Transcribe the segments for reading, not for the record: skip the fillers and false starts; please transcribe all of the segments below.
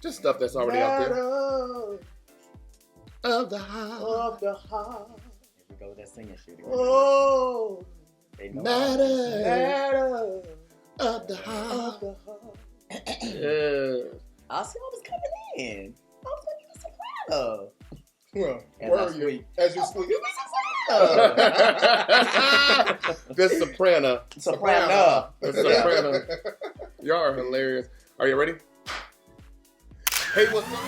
Just stuff that's already out there. Matter Of the heart. of the heart. Here we go with that singing shit again. Oh, They know Matter matter of the of heart. the heart. Yeah. I see I was coming in. I was like, you a soprano. Well, As were I you? squeak. As you squeak. You The soprano. Soprano. The soprano. Y'all are hilarious. Are you ready? Hey, what's up?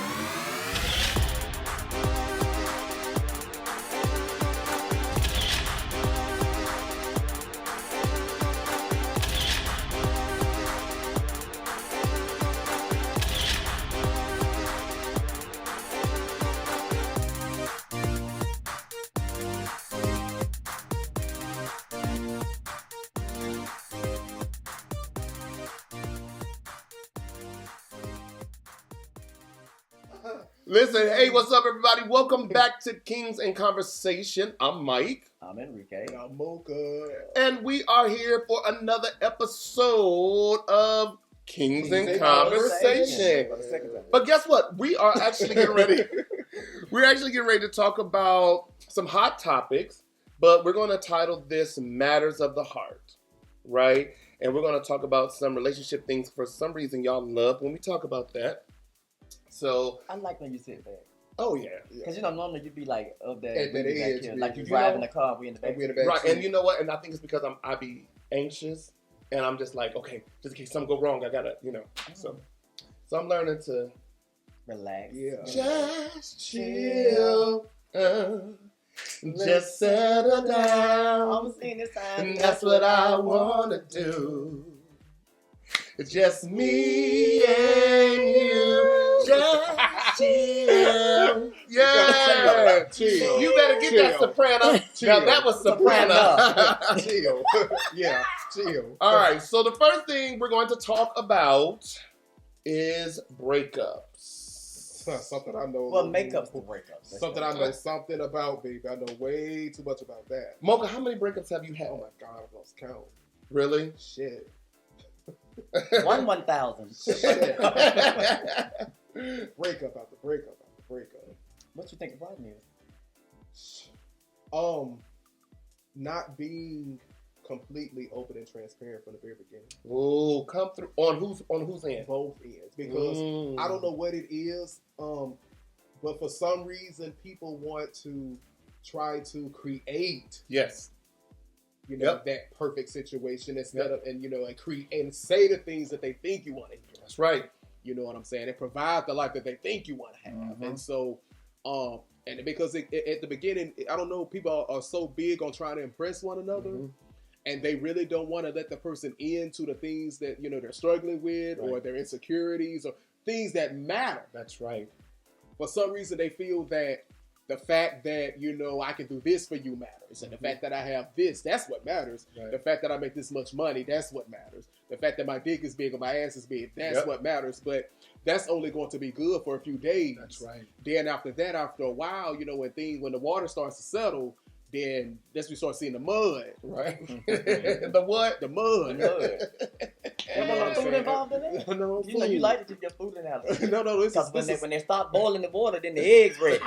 Listen, hey, what's up, everybody? Welcome back to Kingz and Konversation. I'm Mike, I'm Enrique. And I'm Mocha. and we are here for another episode of Kingz and and Konversation. For the second time. But guess what? We are actually getting ready. We're actually getting ready to talk about some hot topics, but we're going to title this Matters of the Heart, right? And we're going to talk about some relationship things. For some reason, y'all love when we talk about that. So, I like when you sit back. oh yeah. Because normally you'd be like up there. At that we be back edge, here. we- Like you you drive know, in the car, we in the back. we in the back. Right, seat. and you know what? And I think it's because I be anxious, and I'm just like, okay, just in case something go wrong, I gotta, So I'm learning to Relax. Yeah. just chill, just settle I down, was seeing this time. and that's what I wanna do. It's just me and you, just chill. Yeah, Chill. you better get that Chill. soprano. Chill. Now that was soprano. Chill. Yeah, chill. All right, so the first thing we're going to talk about is breakups. Something I know. Well, makeup's the breakups. That's Something what- I know something about, baby. I know way too much about that. Mocha, how many breakups have you had? Oh my God, I've lost count. Really? Shit. 1,000. Shit. Breakup after breakup after breakup. What you think the problem is? Not being completely open and transparent from the very beginning. Ooh, come through on whose end? Both ends, because I don't know what it is, but for some reason people want to try to create, Yes. that perfect situation instead of, and create and say the things that they think you want to hear. That's right. You know what I'm saying? And provide the life that they think you want to have. Mhm. And so, and because at the beginning, I don't know, people are so big on trying to impress one another. Mhm. And they really don't want to let the person into the things that, they're struggling with, or Right. their insecurities, or things that matter. That's right. For some reason, they feel that the fact that, I can do this for you matters. And the fact that I have this, that's what matters. Right. The fact that I make this much money, that's what matters. The fact that my dick is big or my ass is big, that's Yep. what matters. But that's only going to be good for a few days. That's right. Then after that, after a while, when the water starts to settle, then that's when we start seeing the mud. Right. The what? The mud. There was no food involved in it? No, You know you like to keep your food in the house. no, this Because is when they start boiling the water, then the eggs ready.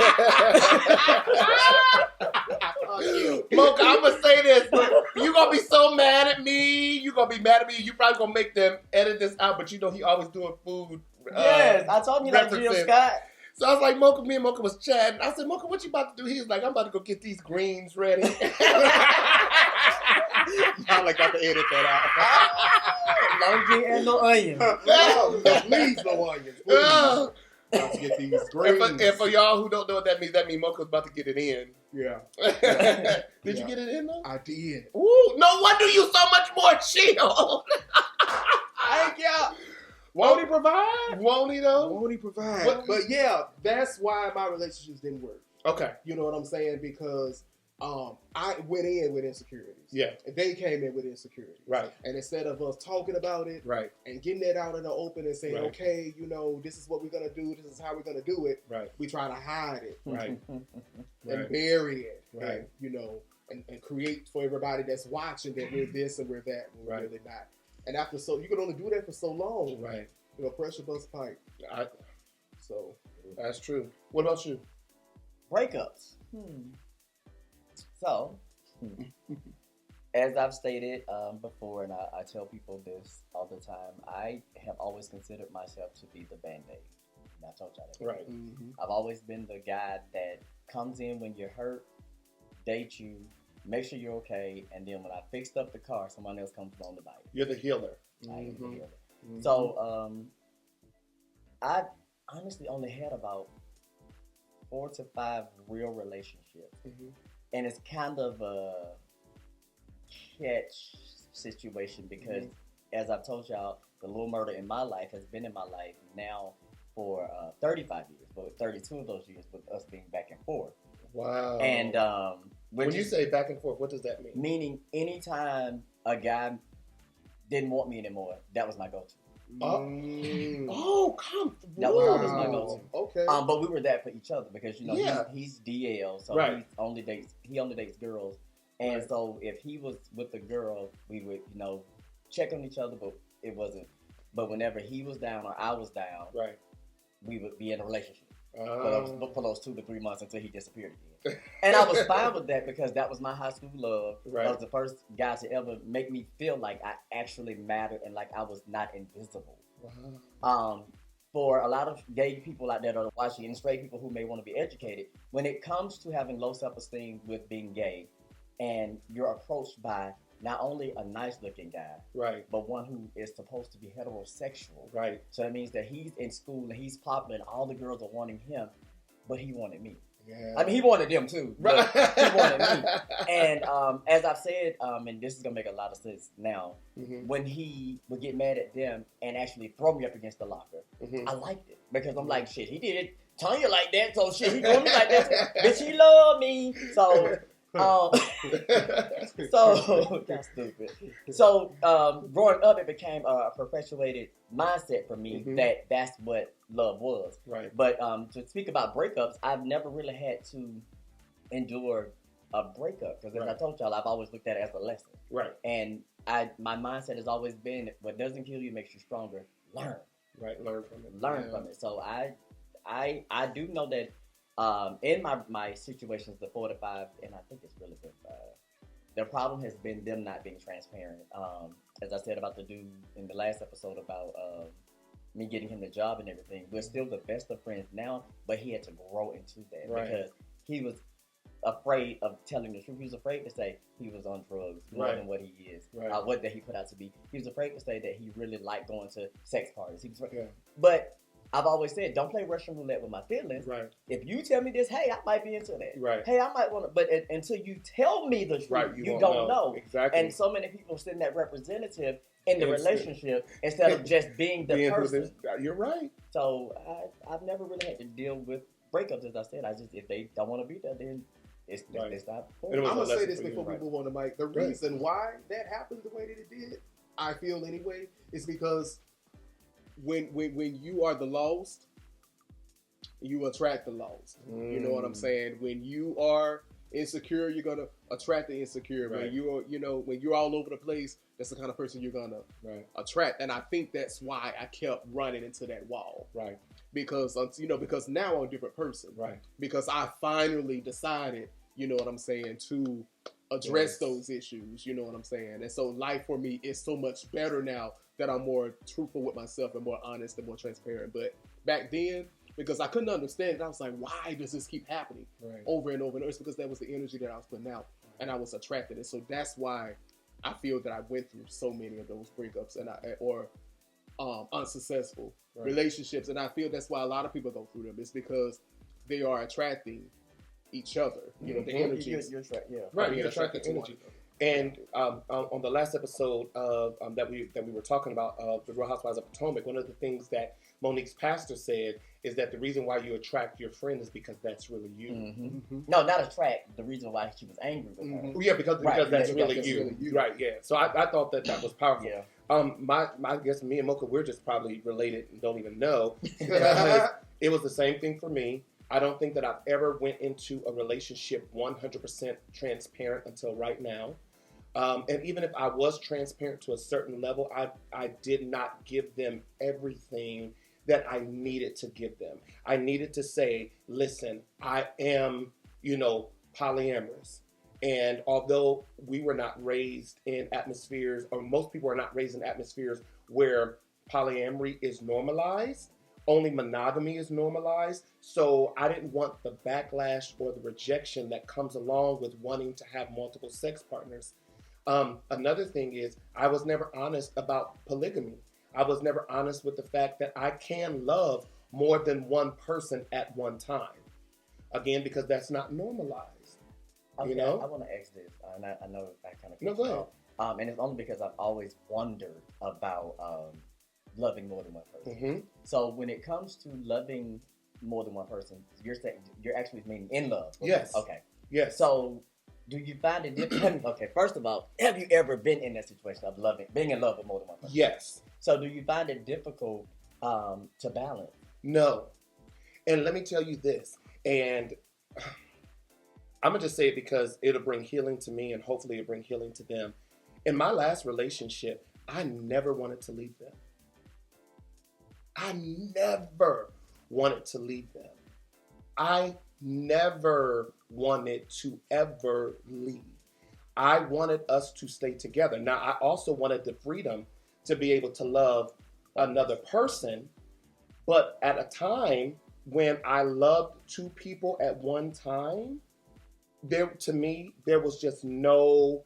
Mocha, I'm gonna say this. You gonna be so mad at me. You gonna be mad at me. You probably gonna make them edit this out. But he always doing food. Yes, I told you like Jill references. Scott. So I was like, Mocha, me and Mocha was chatting. I said, Mocha, what you about to do? He was like, I'm about to go get these greens ready. Y'all like got to edit that Laundry and no onion. out. No, please, no onions. Please. About to get these greens. And for y'all who don't know what that means Mocha's about to get it in. Yeah, Did you get it in though? I did. Ooh, no wonder you so much more chill. Thank y'all. Won't he provide? Won't he though? Won't he provide? What- But yeah, that's why my relationships didn't work. Okay. You know what I'm saying? Because I went in with insecurities. Yeah. And they came in with insecurities. Right. And instead of us talking about it Right. and getting it out in the open and saying, Right. okay, this is what we're going to do, this is how we're going to do it, Right. we try to hide it Right. and Right. bury it. Right. And create for everybody that's watching that we're this and we're that, and we're Right. really not. And after you can only do that for so long. Right. Pressure bust pipe. So That's true. What about you? Breakups. So, as I've stated before, and I tell people this all the time, I have always considered myself to be the Band-Aid. And I told y'all that. Right. I've always been the guy that comes in when you're hurt, date you, make sure you're okay, and then when I fixed up the car, someone else comes along to buy it. You're the healer. I am the healer. So, I honestly only had about 4 to 5 real relationships. And it's kind of a catch situation because, as I've told y'all, the little murder in my life has been in my life now for 35 years, but 32 of those years with us being back and forth. Wow. And when you say back and forth, what does that mean? Meaning anytime a guy didn't want me anymore, that was my go-to. Oh, come through. That was always my go-to. Okay. But we were that for each other because he's DL, so right. he only dates girls, and right. so if he was with a girl, we would check on each other, but it wasn't. But whenever he was down or I was down, right, we would be in a relationship for those 2 to 3 months until he disappeared again. And I was fine with that because that was my high school love. Right. I was the first guy to ever make me feel like I actually mattered and like I was not invisible. Wow. For a lot of gay people out there that are watching and straight people who may want to be educated, when it comes to having low self-esteem with being gay and you're approached by not only a nice looking guy, right, but one who is supposed to be heterosexual. Right. So that means that he's in school and he's popular and all the girls are wanting him, but he wanted me. Yeah. I mean, he wanted them too, but he wanted me. And as I've said, and this is going to make a lot of sense now, when he would get mad at them and actually throw me up against the locker, I liked it because I'm like, shit, he did Tanya like that, so shit, he doing me like that, bitch, he love me. So, that's stupid. So, growing up, it became a perpetuated mindset for me that's what love was. Right. But to speak about breakups, I've never really had to endure a breakup because, as I told y'all, I've always looked at it as a lesson. Right. And my mindset has always been, what doesn't kill you makes you stronger. Learn. Right. Learn from it. Learn from it. So I do know that. In my situations, the 4 to 5, and I think it's really good. The problem has been them not being transparent. As I said about the dude in the last episode about me getting him the job and everything, we're still the best of friends now, but he had to grow into that because he was afraid of telling the truth. He was afraid to say he was on drugs more than what he is, what that he put out to be. He was afraid to say that he really liked going to sex parties. He was afraid. But I've always said, don't play Russian roulette with my feelings. Right. If you tell me this, hey, I might be into that. Right. Hey, I might want to, but until you tell me the truth, you don't know. Exactly. And so many people send that representative in the relationship instead of just being the person. You're right. So I've never really had to deal with breakups, as I said. If they don't want to be there, then it's not. I'm going to say this before we move on to Mike. The reason why that happened the way that it did, I feel anyway, is because when you are the lost, you attract the lost. You know what I'm saying? When you are insecure, you're gonna attract the insecure. Right. When when you're all over the place, that's the kind of person you're gonna attract. And I think that's why I kept running into that wall. Right. Because because now I'm a different person. Right. Because I finally decided, you know what I'm saying, to address those issues. You know what I'm saying? And so life for me is so much better now that I'm more truthful with myself and more honest and more transparent. But back then, because I couldn't understand it, I was like, why does this keep happening over and over and over? It's because that was the energy that I was putting out and I was attracted. And so that's why I feel that I went through so many of those breakups or unsuccessful relationships. And I feel that's why a lot of people go through them. It's because they are attracting each other. You know, the energy. You're attracting energy. And on the last episode of that we were talking about the Real Housewives of Potomac, one of the things that Monique's pastor said is that the reason why you attract your friend is because that's really you. No, not attract. The reason why she was angry with her. Yeah, because that's really you. Right. Yeah. So I thought that was powerful. Yeah. I guess me and Mocha, we're just probably related and don't even know. Because it was the same thing for me. I don't think that I've ever went into a relationship 100% transparent until right now. And even if I was transparent to a certain level, I did not give them everything that I needed to give them. I needed to say, listen, I am, polyamorous. And although we were not raised in atmospheres, or most people are not raised in atmospheres where polyamory is normalized, only monogamy is normalized. So I didn't want the backlash or the rejection that comes along with wanting to have multiple sex partners. Another thing is, I was never honest about polygamy. I was never honest with the fact that I can love more than one person at one time. Again, because that's not normalized. Okay, I want to ask this, and I know I kind of go ahead. And it's only because I've always wondered about loving more than one person. Mm-hmm. So when it comes to loving more than one person, you're saying you're actually meaning in love. Yes. Okay. Yes. So do you find it difficult? Okay, first of all, have you ever been in that situation of being in love with more than one person? Yes. So do you find it difficult to balance? No. And let me tell you this, and I'm going to just say it because it'll bring healing to me and hopefully it'll bring healing to them. In my last relationship, I never wanted to leave them. I never wanted to leave them. I never wanted to ever leave. I wanted us to stay together. Now, I also wanted the freedom to be able to love another person, but at a time when I loved two people at one time, there was no,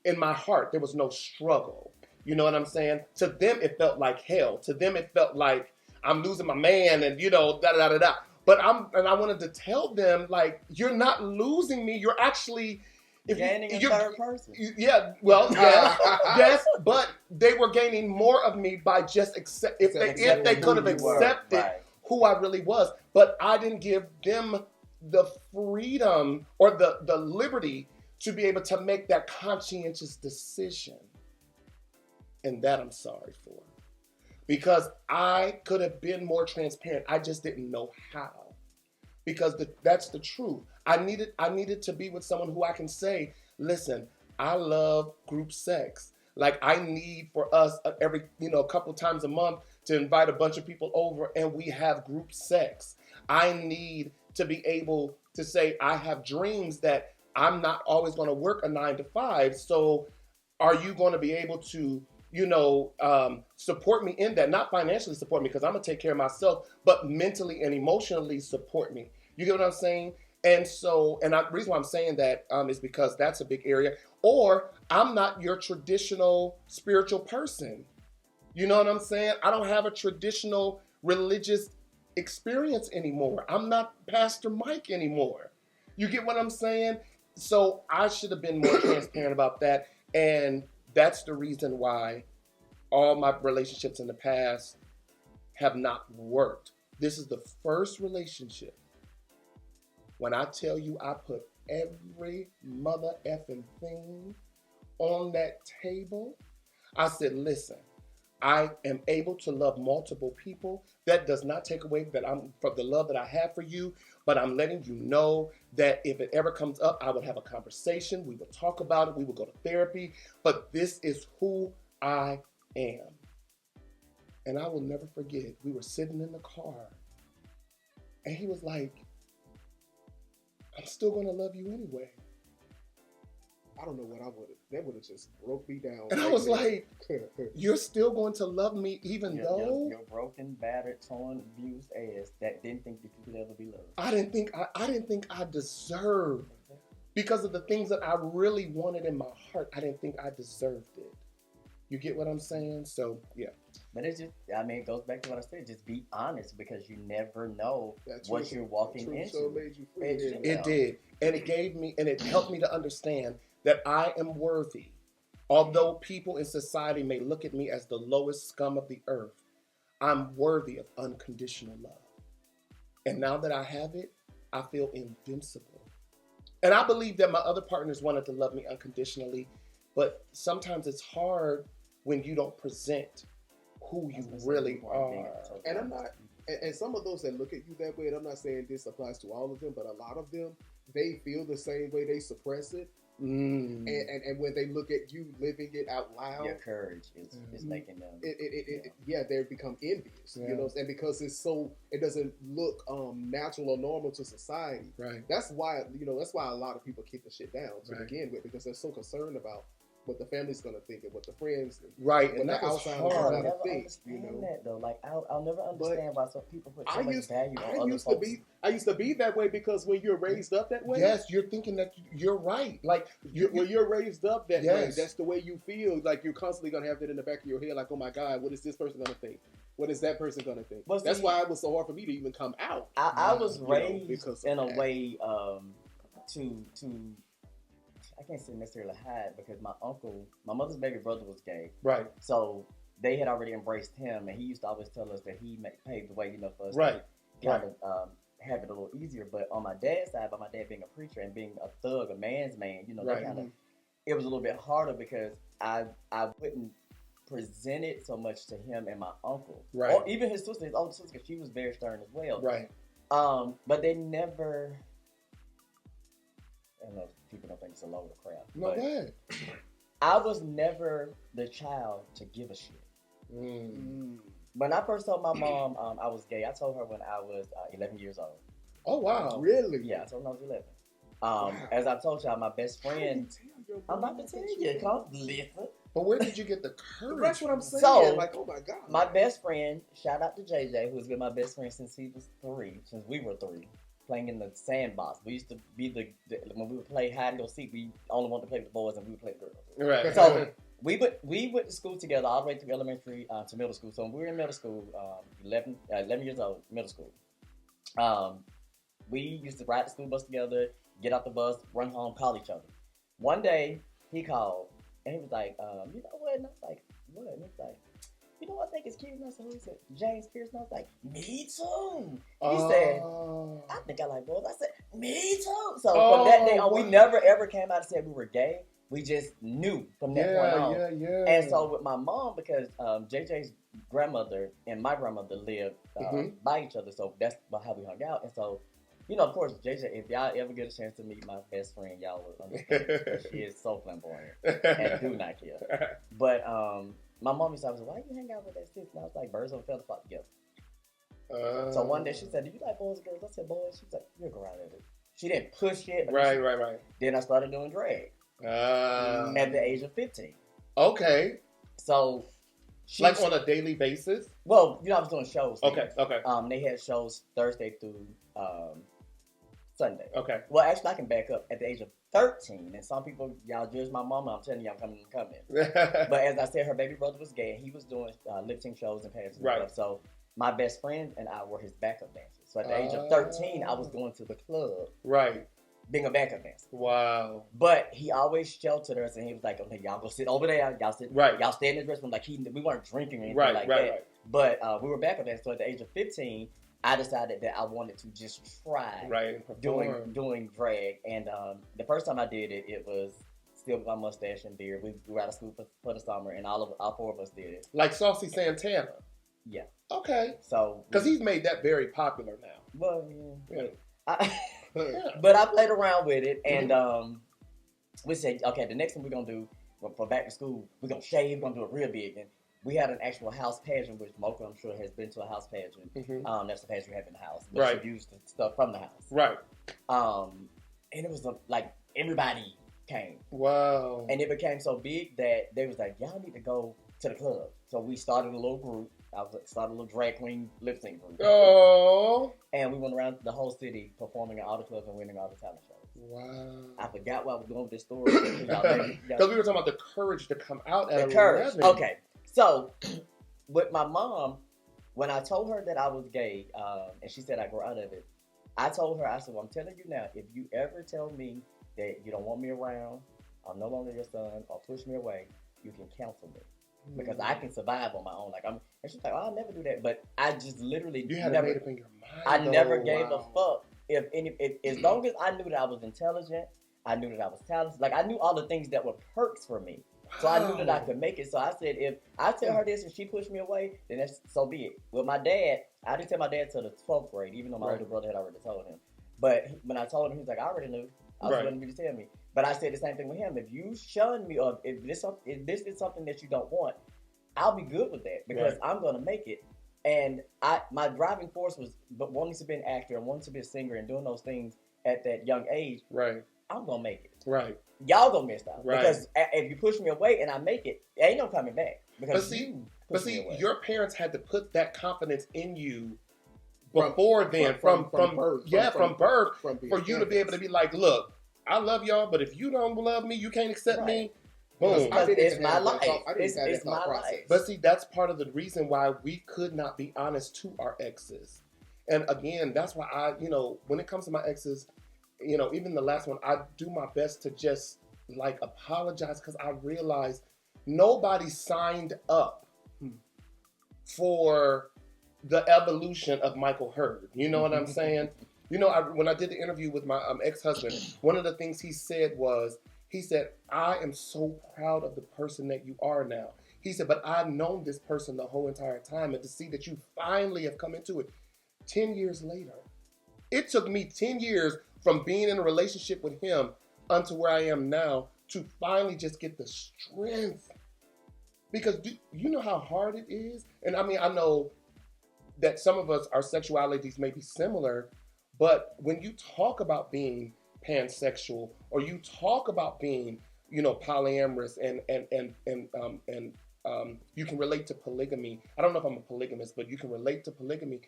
in my heart, there was no struggle. You know what I'm saying? To them, it felt like hell. To them, it felt like I'm losing my man and, da-da-da-da-da. But I wanted to tell them, like, you're not losing me. You're actually... Gaining a third person. Yeah, well, yes, but they were gaining more of me by just if they could have accepted who I really was. But I didn't give them the freedom or the liberty to be able to make that conscientious decision. And that I'm sorry for. Because I could have been more transparent. I just didn't know how. Because that's the truth. I needed to be with someone who I can say, listen, I love group sex. Like, I need for us every, a couple times a month to invite a bunch of people over and we have group sex. I need to be able to say, I have dreams that I'm not always going to work a 9 to 5. So are you going to be able to, support me in that? Not financially support me because I'm going to take care of myself, but mentally and emotionally support me. You get what I'm saying? And so, the reason why I'm saying that is because that's a big area. Or I'm not your traditional spiritual person. You know what I'm saying? I don't have a traditional religious experience anymore. I'm not Pastor Mike anymore. You get what I'm saying? So I should have been more transparent about that. And that's the reason why all my relationships in the past have not worked. This is the first relationship. When I tell you I put every mother effing thing on that table, I said, listen, I am able to love multiple people. That does not take away from the love that I have for you, but I'm letting you know that if it ever comes up, I would have a conversation. We would talk about it. We would go to therapy, but this is who I am. And I will never forget, we were sitting in the car and he was like, I'm still going to love you anyway. I don't know what I would have. That would have just broke me down. And I was like, you're still going to love me even though? Your broken, battered, torn, abused ass that didn't think that you could ever be loved. I didn't think I deserved. Because of the things that I really wanted in my heart, I didn't think I deserved it. You get what I'm saying? So, yeah. But it's just, it goes back to what I said. Just be honest because you never know what you're walking into. So made you free. It did. And it gave me, and it helped me to understand that I am worthy. Although people in society may look at me as the lowest scum of the earth, I'm worthy of unconditional love. And now that I have it, I feel invincible. And I believe that my other partners wanted to love me unconditionally, but sometimes it's hard when you don't present who you really are. And I'm not, and some of those that look at you that way, and I'm not saying this applies to all of them, but a lot of them, they feel the same way, they suppress it. And when they look at you living it out loud, your courage is making them. They become envious, you know, and because it doesn't look natural or normal to society. Right. That's why a lot of people kick the shit down to begin with, because they're so concerned about what the family's gonna think and what the friends think. Right, what and the that was outsiders hard. are gonna I'll think. understand that though. Like I'll never understand why some people put so much value on other folks. I used to be that way, because when you're raised up that way, yes, you're thinking that you're right. Like when you're raised up that way, yes. that's the way you feel. Like you're constantly gonna have that in the back of your head. Like, oh my God, what is this person gonna think? What is that person gonna think? Well, that's why it was so hard for me to even come out. I was raised in a that. way to I can't say necessarily hide, because my mother's baby brother was gay. Right. So they had already embraced him, and he used to always tell us that he paved the way, for us right. to kind of have it a little easier. But on my dad's side, by my dad being a preacher and being a thug, a man's man, right. It was a little bit harder, because I wouldn't present it so much to him and my uncle, right. or even his sister, his older sister, because she was very stern as well, right. But they never. I don't know if people don't think it's a load of crap. No, go ahead. I was never the child to give a shit. When I first told my mom I was gay, I told her when I was 11 years old. Oh, wow. Really? Yeah, I told her when I was 11. Wow. As I told y'all, my best friend... I'm about to tell you, come listen. But where did you get the courage? That's what I'm saying. So, like, oh my God. My best friend, shout out to JJ, who's been my best friend since we were 3. Playing in the sandbox. We used to be when we would play hide and go seek, we only wanted to play with the boys and we would play with the girls. Right. So we went to school together all the way through elementary to middle school. So when we were in middle school, 11 years old, middle school, we used to ride the school bus together, get off the bus, run home, call each other. One day he called and he was like, you know what? And I was like, what? And he was like, you know what I think is cute? And I said, who? He said, James Pierce. And I was like, me too. He said, I think I like boys. I said, me too. So from that day on, we never ever came out and said we were gay. We just knew from that point on. Yeah. And so with my mom, because JJ's grandmother and my grandmother lived by each other, so that's how we hung out. And so, of course, JJ, if y'all ever get a chance to meet my best friend, y'all will understand. She is so flamboyant and do not care. But my mom used to say, why you hang out with that sis? And I was like, birds of a feather flock together. So one day she said, do you like boys and girls? I said, boys. She was like, you'll go out at it. She didn't push it. Right. Then I started doing drag at the age of 15. Okay. So like on a daily basis? Well, I was doing shows. Okay. They had shows Thursday through Sunday. Okay. Well, actually, I can back up. At the age of 13, and some people, y'all judge my mama, I'm telling you, I'm coming. But as I said, her baby brother was gay, and he was doing lip sync shows and pageants and stuff. So my best friend and I were his backup dancers. So at the age of 13, I was going to the club. Right. Being a backup dancer. Wow. But he always sheltered us, and he was like, okay, y'all go sit over there. Y'all sit. Right. Y'all stay in the dressing room. Like, we weren't drinking or anything that. Right. But we were backup dancers. So at the age of 15, I decided that I wanted to just try doing drag. And the first time I did it, it was still with my mustache and beard. We were out of school for the summer, and all 4 of us did it. Like Saucy Santana? Yeah. Okay. So because he's made that very popular now. Well, yeah. But I played around with it, and we said, okay, the next thing we're going to do for back to school, we're going to shave, we're going to do it real big. And we had an actual house pageant, which Mocha, I'm sure, has been to a house pageant. That's the pageant we have in the house. But she used the stuff from the house. Right. And it was like everybody came. Wow. And it became so big that they was like, y'all need to go to the club. So we started a little group. I started a little drag queen lip sync group. Oh. And we went around the whole city performing at all the clubs and winning all the talent shows. Wow. I forgot what I was doing with this story. Because we were talking about the courage to come out at 11. Okay. So, with my mom, when I told her that I was gay, and she said I grew out of it, I told her, I said, well, I'm telling you now, if you ever tell me that you don't want me around, I'm no longer your son, or push me away, you can counsel me. Because I can survive on my own. And she's like, oh, I'll never do that. But I just literally you had made up in your mind. I never gave a fuck. If as long as I knew that I was intelligent, I knew that I was talented. Like, I knew all the things that were perks for me. So I knew that I could make it. So I said, if I tell her this and she pushed me away, then that's so be it. With my dad, I didn't tell my dad till the 12th grade, even though my older brother had already told him. But when I told him, he was like, I already knew. I was waiting for you to tell me. But I said the same thing with him. If you shun me, or if this is something that you don't want, I'll be good with that because I'm gonna make it. And my driving force was wanting to be an actor and wanting to be a singer and doing those things at that young age. Right. I'm gonna make it. Right. Y'all gonna miss out. Right. Because if you push me away and I make it, ain't no coming back. Because but see, your parents had to put that confidence in you before from birth, for you to be able to be like, look, I love y'all, but if you don't love me, you can't accept me. Boom. It's my life. It's my life. But see, that's part of the reason why we could not be honest to our exes. And again, that's why I, when it comes to my exes, even the last one, I do my best to just like apologize because I realize nobody signed up for the evolution of Michael Hurd. You know what I'm saying? When I did the interview with my ex-husband, one of the things he said, I am so proud of the person that you are now. He said, but I've known this person the whole entire time, and to see that you finally have come into it 10 years later. It took me 10 years from being in a relationship with him unto where I am now to finally just get the strength. Because do you know how hard it is? And I mean, I know that some of us, our sexualities may be similar, but when you talk about being pansexual, or you talk about being, polyamorous, and you can relate to polygamy. I don't know if I'm a polygamist, but you can relate to polygamy.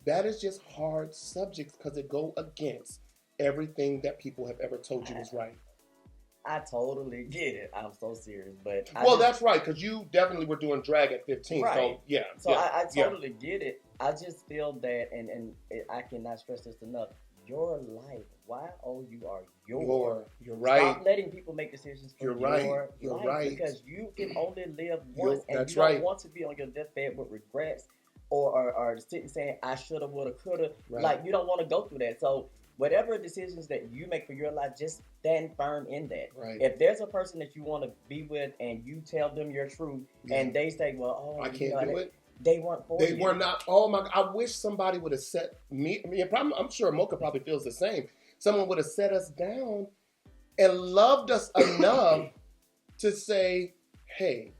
That is just hard subjects because it go against everything that people have ever told you is right. I totally get it. I'm so serious, but that's right, because you definitely were doing drag at 15. Right. So yeah. So yeah, I totally get it. I just feel that, and I cannot stress this enough. Your life, YOU are your. You're right. Stop letting people make decisions for your life. You're right. Because you can only live once, and you don't want to be on your deathbed with regrets or sitting saying I shoulda, woulda, coulda. Right. Like you don't want to go through that. So whatever decisions that you make for your life, just stand firm in that. Right. If there's a person that you want to be with and you tell them your truth, and they say, well, I can't do it. They weren't for you. They were not. Oh my! I wish somebody would have set me. I'm sure Mocha probably feels the same. Someone would have set us down and loved us enough to say, "Hey,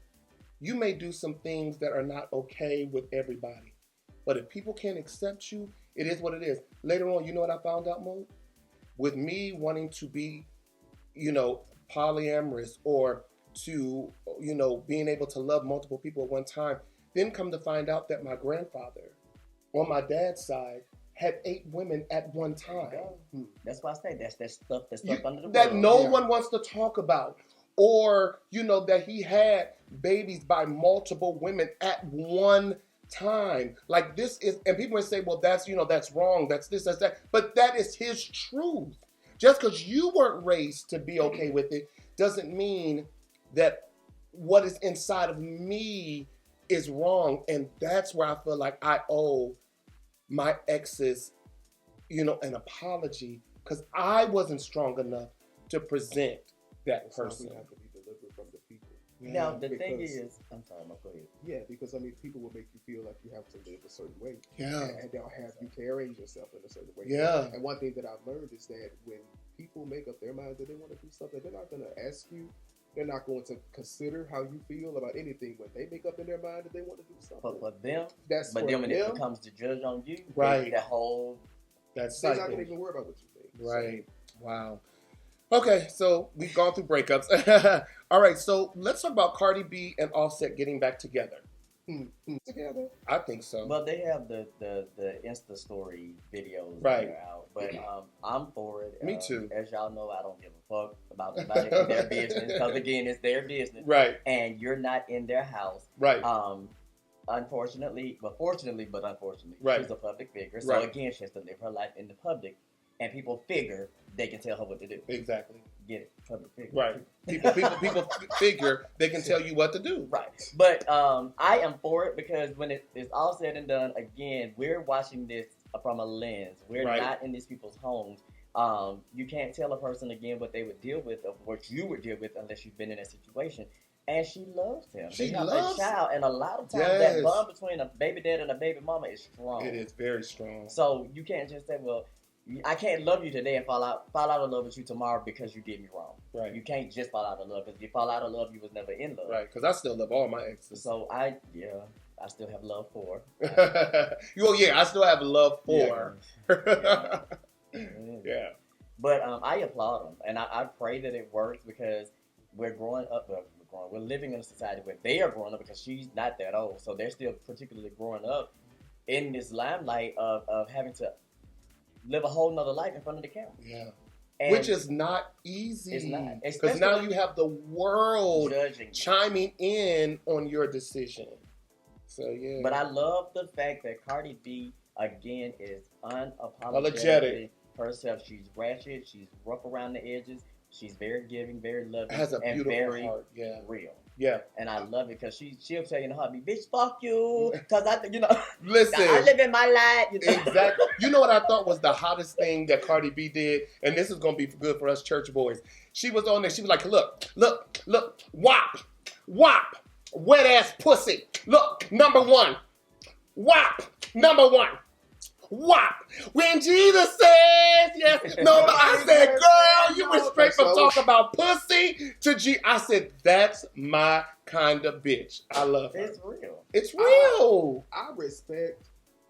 you may do some things that are not okay with everybody, but if people can't accept you, it is what it is." Later on, you know what I found out, Mo? With me wanting to be, polyamorous, or to, being able to love multiple people at one time. Then come to find out that my grandfather, on my dad's side, had 8 women at one time. That's why I say that's stuff under the that no one wants to talk about. Or, that he had babies by multiple women at one time. Like this is, and people would say, well, that's wrong. That's this, that's that. But that is his truth. Just because you weren't raised to be okay with it doesn't mean that what is inside of me is wrong. And that's where I feel like I owe my exes, an apology, because I wasn't strong enough to present that person. Have to be delivered from the people. Now the thing is, I'm sorry, go ahead. Yeah, because people will make you feel like you have to live a certain way. Yeah, and they'll have you carrying yourself in a certain way. Yeah. And one thing that I've learned is that when people make up their mind that they want to do something, they're not going to ask you. They're not going to consider how you feel about anything when they make up in their mind that they want to do something. But for them, when it becomes to judge on you, right? That's they're not going to even worry about what you think. Right. So. Wow. Okay, so we've gone through breakups. All right, so let's talk about Cardi B and Offset getting back together. Together? I think so. Well, they have the Insta story videos right. that are out, but I'm for it. Me too. As y'all know, I don't give a fuck about anybody in their business because again, it's their business, right? And you're not in their house, right? Unfortunately, unfortunately, right. She's a public figure, so again, she has to live her life in the public, and people figure they can tell her what to do. Exactly. Get it? Public figure. Right. People figure they can tell you what to do. Right. But I am for it because when it's all said and done, again, we're watching this from a lens. We're not in these people's homes. You can't tell a person again what they would deal with or what you would deal with unless you've been in that situation. And she loves him. She have loves a child, and a lot of times that bond between a baby dad and a baby mama is strong. It is very strong. So you can't just say, well, I can't love you today and fall out of love with you tomorrow because you did me wrong. Right. You can't just fall out of love. Because if you fall out of love, you was never in love. Right. Because I still love all my exes. So I still have love for. I still have love for. Yeah. But I applaud them, and I pray that it works because we're growing up. We're living in a society where they are growing up because she's not that old, so they're still particularly growing up in this limelight of having to live a whole nother life in front of the camera. Yeah. And which is not easy. It's not. Because now you have the world judging chiming in on your decision. So, yeah. But I love the fact that Cardi B, again, is unapologetic Apologetic. herself. She's ratchet. She's rough around the edges. She's very giving, very loving, has a and beautiful very heart. Yeah. real. Yeah. And I love it because she'll tell you in a heartbeat, bitch, fuck you. Because Listen. I live in my life. Exactly. You know what I thought was the hottest thing that Cardi B did? And this is going to be good for us church boys. She was on there. She was like, look, wop, wet ass pussy. Look, number one. Wop, number one. Wop. When Jesus says yes. No, but I said, girl, you went straight from talk about pussy to G. I said, that's my kind of bitch. I love her. It's real. It's real. I respect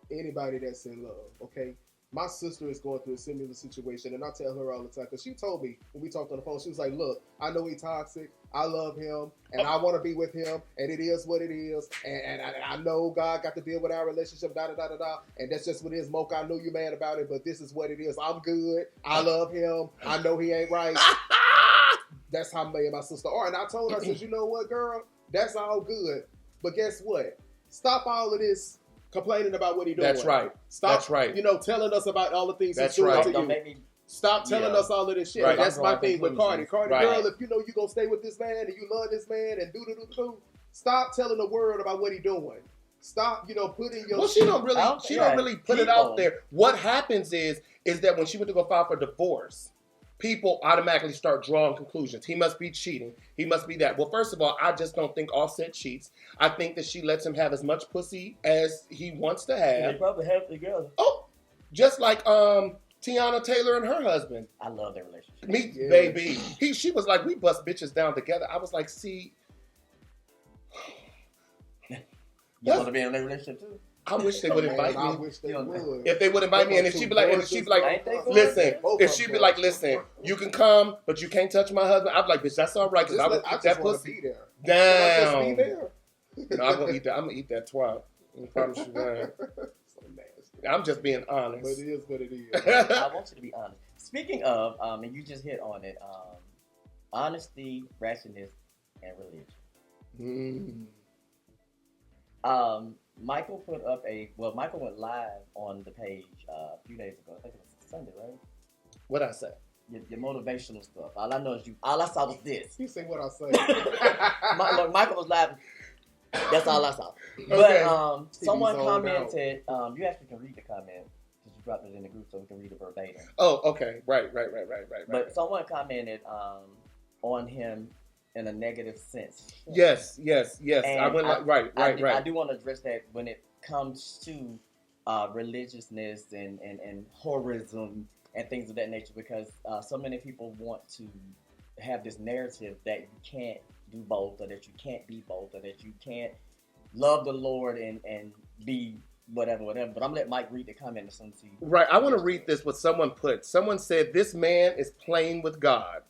anybody that's in love, okay? My sister is going through a similar situation, and I tell her all the time, because she told me when we talked on the phone, she was like, look, I know he's toxic, I love him, and I want to be with him, and it is what it is, and I know God got to deal with our relationship, da-da-da-da-da, and that's just what it is. Mocha, I know you're mad about it, but this is what it is. I'm good. I love him. I know he ain't right. That's how me and my sister are. And I told her, I said, you know what, girl? That's all good. But guess what? Stop all of this complaining about what he's doing. That's right. Stop, that's right. Telling us about all the things that's he's doing right. to Don't you. make me, Stop telling us all of this shit. Right. That's my thing with Cardi. Cardi, right. Girl, if you know you're going to stay with this man and you love this man and do, stop telling the world about what he's doing. Stop, putting your... Well, she don't really put it out there. What happens is that when she went to go file for divorce, people automatically start drawing conclusions. He must be cheating. He must be that. Well, first of all, I just don't think Offset cheats. I think that she lets him have as much pussy as he wants to have. they probably have together. Oh, just like Tiana Taylor and her husband. I love their relationship. Me, baby. She was like, we bust bitches down together. I was like, see... You want to be in a relationship too? I wish they would invite me. I wish they would. If they would invite me, and if she'd be like, listen, if she'd be like, listen, you can come, but you can't touch my husband. I'd be like, bitch, that's all right, because I would eat that pussy. Damn. No, I'm gonna eat that. I'm gonna eat that twat. I promise you that. So nasty. I'm just being honest. But it is what it is. I want you to be honest. Speaking of, and you just hit on it, honesty, ratchetness, and religion. Michael put up Michael went live on the page a few days ago. I think it was Sunday, right? What'd I say? Your motivational stuff. All I know is all I saw was this. You say what I say. Look, Michael was live. That's all I saw. Okay. But someone commented. You actually can read the comment because you dropped it in the group, so we can read it verbatim. Oh, okay. Right. But someone commented on him in a negative sense. Yes. And I went right. I do want to address that when it comes to religiousness and horism and things of that nature, because so many people want to have this narrative that you can't do both, or that you can't be both, or that you can't love the Lord and be whatever. But I'm gonna let Mike read the comment or something to you. Right. I want to read this. What someone put. Someone said, "This man is playing with God."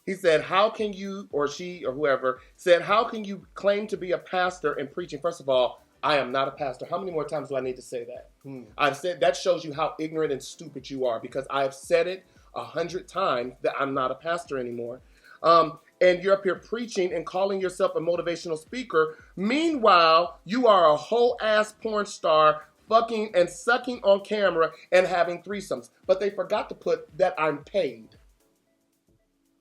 He said, how can you, or she, or whoever, said, how can you claim to be a pastor and preaching? First of all, I am not a pastor. How many more times do I need to say that? I've said, that shows you how ignorant and stupid you are, because I have said it 100 times that I'm not a pastor anymore. And you're up here preaching and calling yourself a motivational speaker. Meanwhile, you are a whole ass porn star fucking and sucking on camera and having threesomes. But they forgot to put that I'm paid.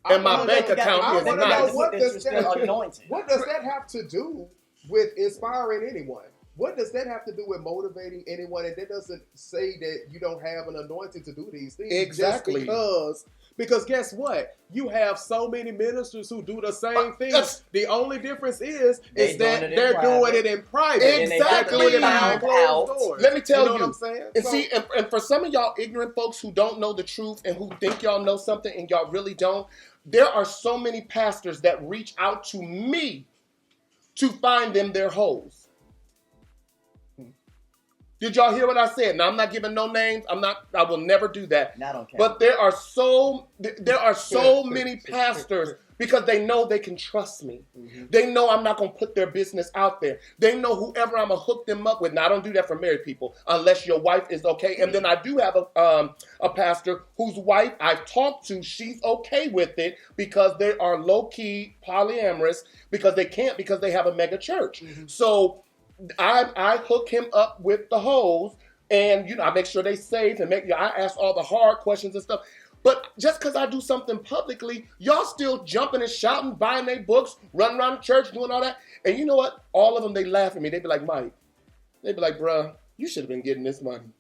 And my bank account is not. What does that have to do with inspiring anyone? What does that have to do with motivating anyone? And that doesn't say that you don't have an anointing to do these things. Exactly. Just because guess what? You have so many ministers who do the same thing. The only difference is that they're doing it in private. Exactly. Behind closed doors. Let me tell you. What I'm saying? And see, and for some of y'all ignorant folks who don't know the truth and who think y'all know something and y'all really don't, there are so many pastors that reach out to me to find them their hoes. Did y'all hear what I said? Now I'm not giving no names. I will never do that. I don't care. But there are so many pastors because they know they can trust me. Mm-hmm. They know I'm not going to put their business out there. They know whoever I'm going to hook them up with. Now I don't do that for married people unless your wife is okay. And then I do have a pastor whose wife I've talked to. She's okay with it because they are low key polyamorous because they have a mega church. Mm-hmm. So I hook him up with the hoes, and I make sure they saved and I ask all the hard questions and stuff. But just because I do something publicly, y'all still jumping and shouting, buying their books, running around the church, doing all that. And you know what? All of them, they laugh at me. They be like, Mike, they be like, bruh, you should have been getting this money.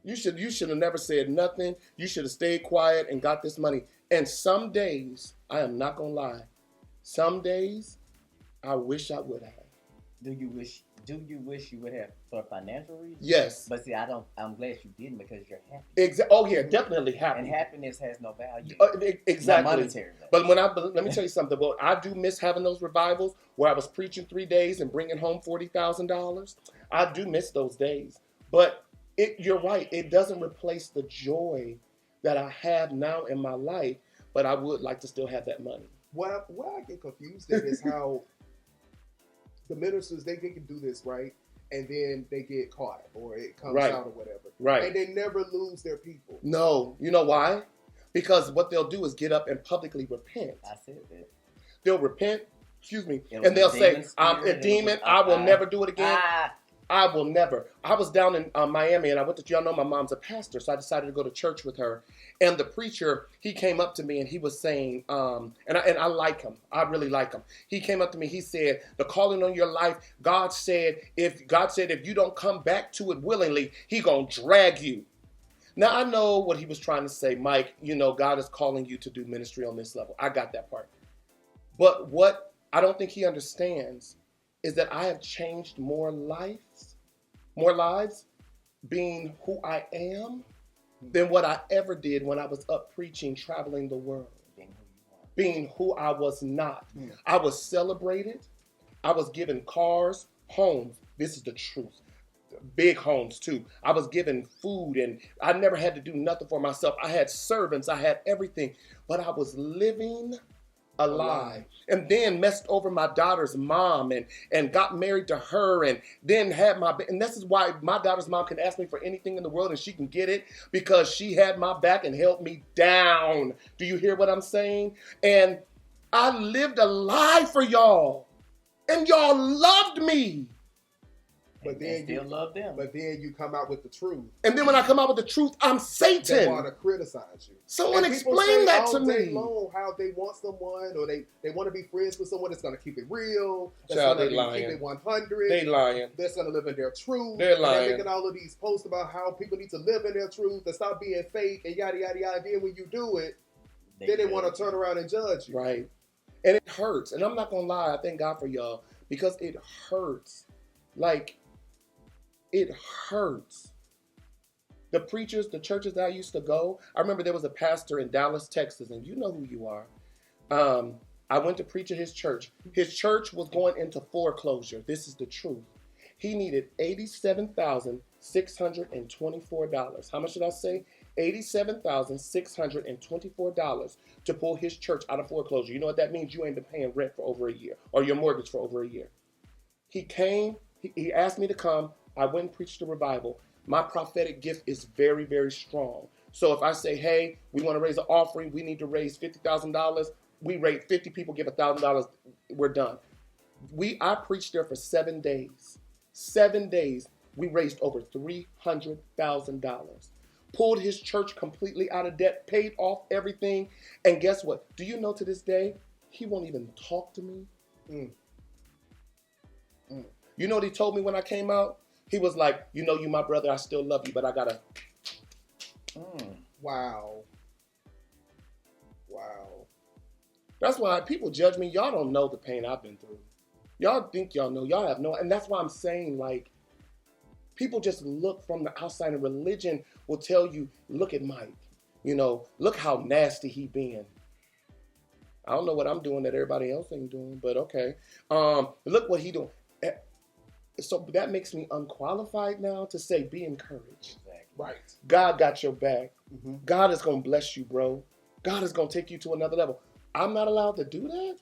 You should have never said nothing. You should have stayed quiet and got this money. And some days, I am not gonna lie, some days I wish I would have. Do you wish you would have for financial reasons? Yes. But see, I'm glad you didn't because you're happy. Oh yeah, definitely happy. And happiness has no value. Exactly. Not monetary value. But let me tell you something. Well, I do miss having those revivals where I was preaching 3 days and bringing home $40,000. I do miss those days. But you're right. It doesn't replace the joy that I have now in my life. But I would like to still have that money. What I get confused at is how the ministers, they can do this, right? And then they get caught or it comes out or whatever. Right. And they never lose their people. No. You know why? Because what they'll do is get up and publicly repent. I said that. They'll repent, and they'll say, I'm a demon. I will never do it again. I will never. I was down in Miami, and I went to, y'all know my mom's a pastor, so I decided to go to church with her. And the preacher, he came up to me, and he was saying, and I like him. I really like him. He came up to me. He said, the calling on your life, God said if you don't come back to it willingly, he gonna drag you. Now, I know what he was trying to say, Mike. God is calling you to do ministry on this level. I got that part. But what I don't think he understands is that I have changed more lives being who I am than what I ever did when I was up preaching, traveling the world. Being who I was not. I was celebrated. I was given cars, homes. This is the truth. Big homes too. I was given food and I never had to do nothing for myself. I had servants. I had everything. But I was living a lie. And then messed over my daughter's mom and got married to her and then had and this is why my daughter's mom can ask me for anything in the world and she can get it because she had my back and held me down. Do you hear what I'm saying? And I lived a lie for y'all and y'all loved me. But then still love them. But then you come out with the truth. And then when I come out with the truth, I'm Satan. They want to criticize you. Someone explain that to me. Long how they want someone or they want to be friends with someone that's going to keep it real. That's Child, going they to lying. keep it 100. They lying. That's going to live in their truth. They're lying. They're making all of these posts about how people need to live in their truth and stop being fake and yada, yada, yada. Then when you do it, then they want to turn around and judge you. Right. And it hurts. And I'm not going to lie. I thank God for y'all because it hurts. Like, it hurts. The preachers, the churches that I used to go, I remember there was a pastor in Dallas, Texas, and you know who you are. I went to preach at his church. His church was going into foreclosure. This is the truth. He needed $87,624. How much did I say? $87,624 to pull his church out of foreclosure. You know what that means? You ain't been paying rent for over a year or your mortgage for over a year. He came. He asked me to come. I went and preached the revival. My prophetic gift is very, very strong. So if I say, hey, we want to raise an offering, we need to raise $50,000. We rate 50 people, give $1,000. We're done. I preached there for 7 days. 7 days. We raised over $300,000. Pulled his church completely out of debt, paid off everything. And guess what? Do you know to this day, he won't even talk to me? You know what he told me when I came out? He was like, you know, you my brother, I still love you, but I gotta. Wow. That's why people judge me. Y'all don't know the pain I've been through. Y'all think y'all know. Y'all have no. And that's why I'm saying, like, people just look from the outside, and religion will tell you, look at Mike. You know, look how nasty he being. I don't know what I'm doing that everybody else ain't doing, but okay. Look what he doing. So that makes me unqualified now to say, be encouraged. Exactly. Right. God got your back. Mm-hmm. God is going to bless you, bro. God is going to take you to another level. I'm not allowed to do that?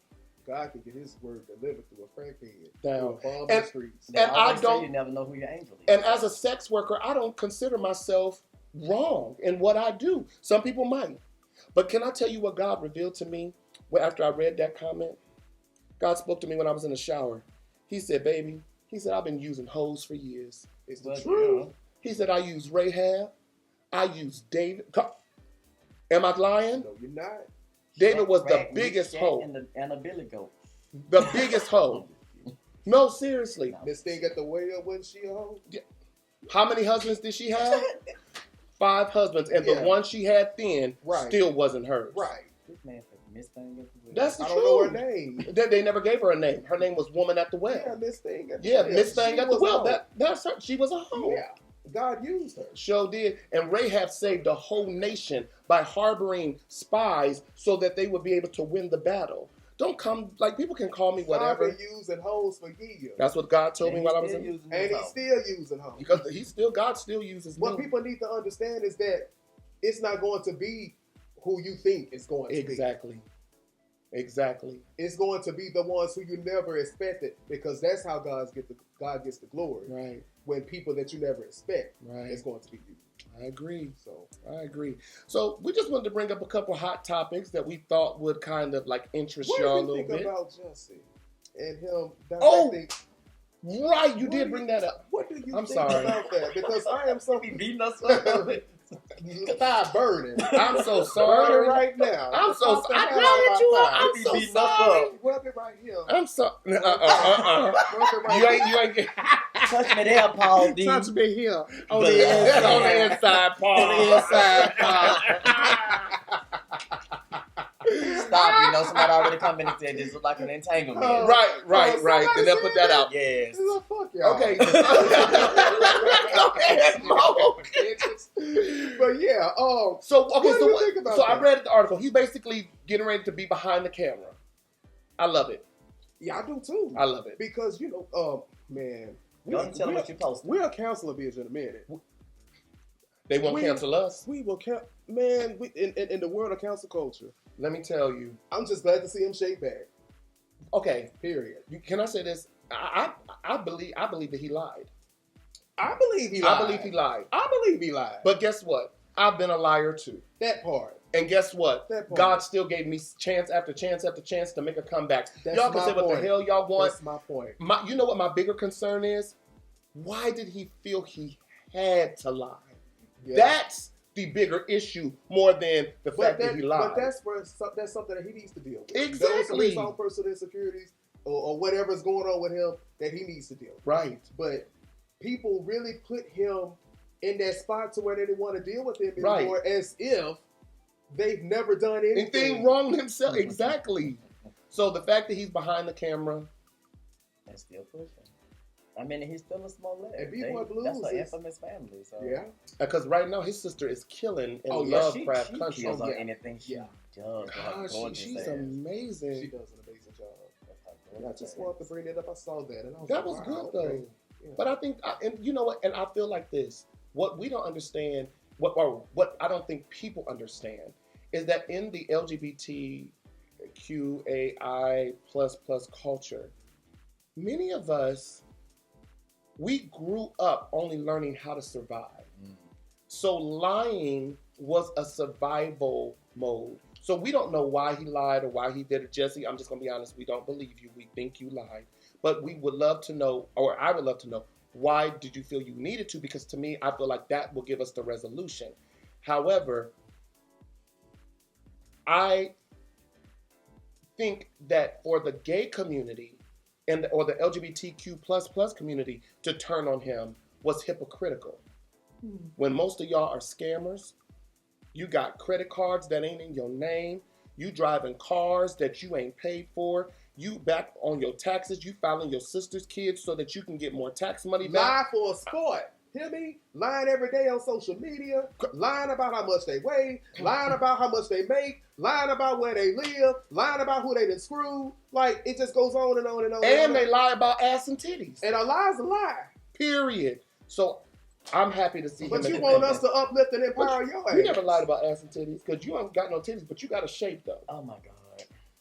God can get his word delivered through a crackhead. Down. Through a bomb in the streets. They And I always say don't- you never know who your angel is. And as a sex worker, I don't consider myself wrong in what I do. Some people might. But can I tell you what God revealed to me after I read that comment? God spoke to me when I was in the shower. He said, baby, he said, I've been using hoes for years. It's the But, truth. He said, I use Rahab. I use David. Am I lying? No, you're not. David was the Shaq, biggest Shaq hoe. and a Billy Goat. The biggest hoe. No, seriously. This thing at the well, wasn't she a hoe? How many husbands did she have? 5 husbands. And Yeah. the one she had then Right. still wasn't hers. Right. This man said Miss Thing at the well. That's the I don't know her truth. name. They never gave her a name. Her name was Woman at the Well. Yeah, Miss Thing at the Yeah, well. Miss Thing She at the was a Well. hoe. That's her. She was a hoe. Yeah. God used her. Sure did. And Rahab saved the whole nation by harboring spies so that they would be able to win the battle. Don't come, like, people can call me God whatever. been using hoes for years. That's what God told And me he while I was still in. using And his he's hoe. still using hoes. Because God still uses What me. people need to understand is that it's not going to be who you think it's going to be. Exactly. It's going to be the ones who you never expected, because that's how God gets the glory. Right. When people that you never expect, Right. it's going to be you. I agree. So I agree. So we just wanted to bring up a couple hot topics that we thought would kind of like interest what y'all a do you little think bit. about Jesse and him Oh! directing? Right, you What did do bring that up. What do you I'm think sorry. about that? Because I am so He beating us up. thigh burning. I'm so Burning sorry. right now. I'm Just so off the I head glad of you my are. thigh. I'm He so beating us sorry. up. Rub it right here. I'm so Rub it right You here. ain't get Touch me there, Paul D. Touch me here on The- the inside. on the inside, Paul. On the inside, Paul. Stop, you know somebody already come in and said this is like an entanglement. Right. somebody Then they'll said put that out. Yes. He's like, fuck y'all. Okay. Go ahead, Mo. But yeah, So okay, What do you think about so I that? read the article. He's basically getting ready to be behind the camera. I love it. yeah, I do too. I love it. Because, man, Go and tell them what you posted. we'll cancel a bitch in a minute. They won't cancel us. We will cancel, man, in the world of cancel culture. Let me tell you. I'm just glad to see him shake back. Okay, Period. can I say this? I believe that he lied. I believe he lied. I believe he lied. I believe he lied. But guess what? I've been a liar too. that part. And guess what? That part. God still gave me chance after chance after chance to make a comeback. That's Y'all can my say what point. the hell y'all want. That's my point. You know what my bigger concern is? Why did he feel he had to lie? Yeah. That's the bigger issue more than the fact that he lied. But that's something that he needs to deal with. Exactly. Those are his own personal insecurities or whatever's going on with him that he needs to deal with. Right. But people really put him in that spot to where they didn't want to deal with him Right. anymore, as if they've never done anything. Anything wrong himself. Exactly. So the fact that he's behind the camera. And still pushing. I mean, he's still a small leg. And B-Boy Blues That's an is- infamous family. So Yeah. Because right now his sister is killing in Oh, yeah, Lovecraft she Country. kills on yeah. anything she Yeah. does. with her Gosh, gorgeous she's ass. amazing. She does an amazing job. With her And I gorgeous just ass. wanted to bring that up. I saw that. And I was That like, was wow, good though. okay. Yeah. But I think, and you know what? And I feel like this. What we don't understand, what I don't think people understand, is that in the LGBTQAI plus culture, many of us, we grew up only learning how to survive. So lying was a survival mode. So we don't know why he lied or why he did it. Jesse, I'm just going to be honest. We don't believe you. We think you lied. But we would love to know, or I would love to know, why did you feel you needed to? Because to me, I feel like that will give us the resolution. However, I think that for the gay community, or the LGBTQ plus community to turn on him was hypocritical. When most of y'all are scammers, you got credit cards that ain't in your name, you driving cars that you ain't paid for, you back on your taxes, you filing your sister's kids so that you can get more tax money back. Lie for a sport. Hear me? Lying every day on social media, lying about how much they weigh, lying about how much they make, lying about where they live, lying about who they done screwed. Like, it just goes on and on and on. And they lie about ass and titties. And a lie's a lie. Period. So I'm happy to see him. But you want us to uplift and empower your ass. You never lied about ass and titties because you ain't got no titties, but you got a shape though. Oh my God.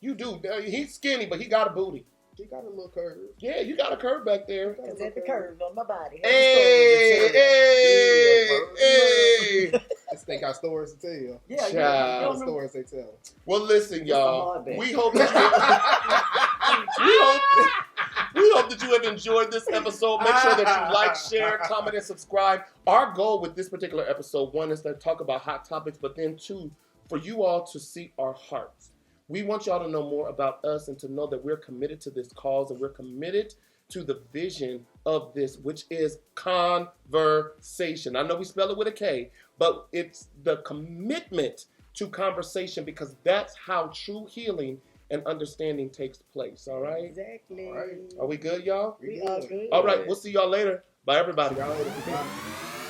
You do. He's skinny, but he got a booty. He got a little curve. Yeah, you got a curve back there. Cause at the curve on my body. Hey. This thing got stories to tell. Yeah, Child. What stories they tell. Well, listen, It's y'all. a hard bit. We hope that we hope that you have enjoyed this episode. Make sure that you like, share, comment, and subscribe. Our goal with this particular episode, one, is to talk about hot topics, but then two, for you all to see our hearts. We want y'all to know more about us and to know that we're committed to this cause and we're committed to the vision of this, which is Konversation. I know we spell it with a K, but it's the commitment to conversation because that's how true healing and understanding takes place. All right? Exactly. All right. Are we good, y'all? We are good. All right. We'll see y'all later. Bye, everybody. Y'all later.